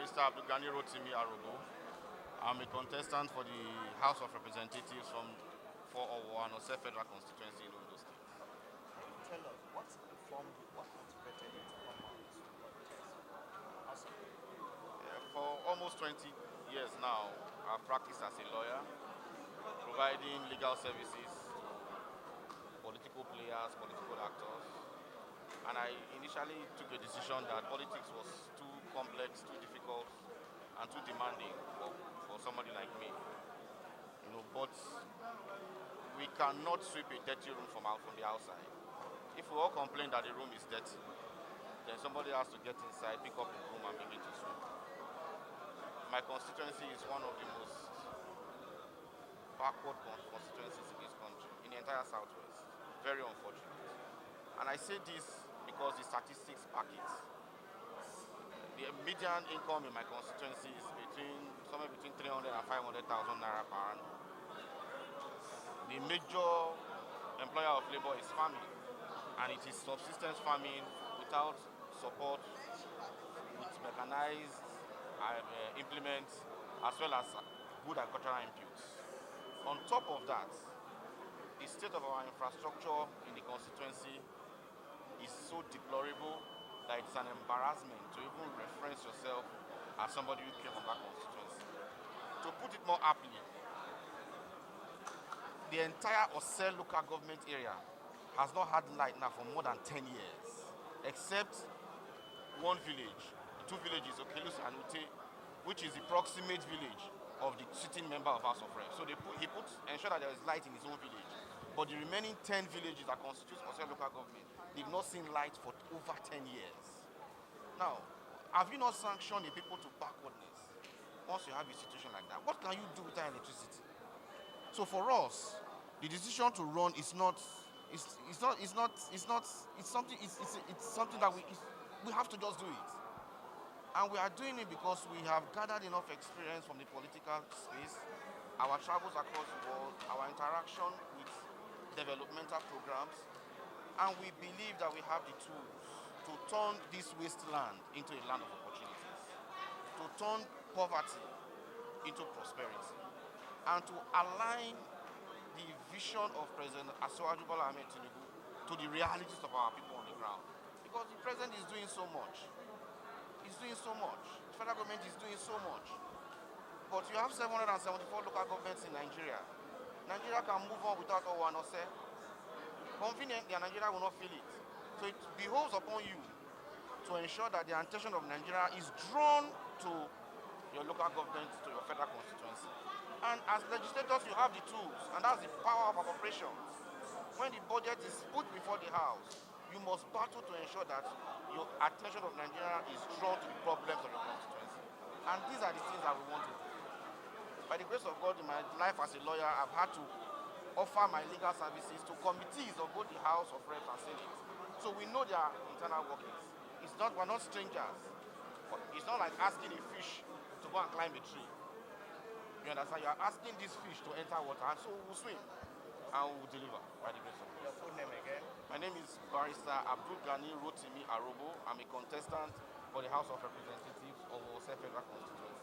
Barrister Ghani Rotimi Arobo. I'm a contestant for the House of Representatives for Owo Federal Constituency in Ondo State. Tell us, what informed you, what motivated you to come out to contest? For almost 20 years now, I've practiced as a lawyer, providing legal services, political players, political actors. And I initially took a decision that politics was too complex, too difficult, and too demanding for somebody like me. But we cannot sweep a dirty room from the outside. If we all complain that the room is dirty, then somebody has to get inside, pick up the broom, and begin to sweep. My constituency is one of the most backward constituencies in this country, in the entire Southwest. Very unfortunate. And I say this because the statistics back it. The median income in my constituency is somewhere between 300 and 500,000 naira per annum. The major employer of labor is farming, and it is subsistence farming without support, with mechanized implements, as well as good agricultural inputs. On top of that, the state of our infrastructure in the constituency is so deplorable that it's an embarrassment to even reference yourself as somebody who came from that constituency. To put it more aptly, the entire Osel local government area has not had light now for more than 10 years, except one village, two villages, Okelus and Ute, which is the proximate village of the sitting member of House of Reps. So he ensure that there is light in his own village. But the remaining 10 villages that constitute Osel local government, they've not seen light for over 10 years. Now, have you not sanctioned the people to backwardness once you have a situation like that? What can you do without electricity? So for us, the decision to run is it's something that we have to just do it. And we are doing it because we have gathered enough experience from the political space, our travels across the world, our interaction with developmental programs, and we believe that we have the tools to turn this wasteland into a land of opportunities, to turn poverty into prosperity, and to align the vision of President Asiwaju Bola Ahmed Tinubu to the realities of our people on the ground. Because the president is doing so much. He's doing so much. The federal government is doing so much. But you have 774 local governments in Nigeria. Nigeria can move on without Owo and Ose. Conveniently, and Nigeria will not feel it. So it behoves upon you to ensure that the attention of Nigeria is drawn to your local government, to your federal constituency. And as legislators, you have the tools, and that's the power of operations. When the budget is put before the House, you must battle to ensure that your attention of Nigeria is drawn to the problems of your constituency. And these are the things that we want to do. By the grace of God, in my life as a lawyer, I've had to offer my legal services to committees of both the House of Reps and Senate. So we know their internal workings. We're not strangers. It's not like asking a fish to go and climb a tree. You understand? You are asking this fish to enter water, and so we'll swim and we'll deliver by the grace of God. Your full name again? My name is Barrister Ghani Rotimi Arobo. I'm a contestant for the House of Representatives of Owo Federal Constituency.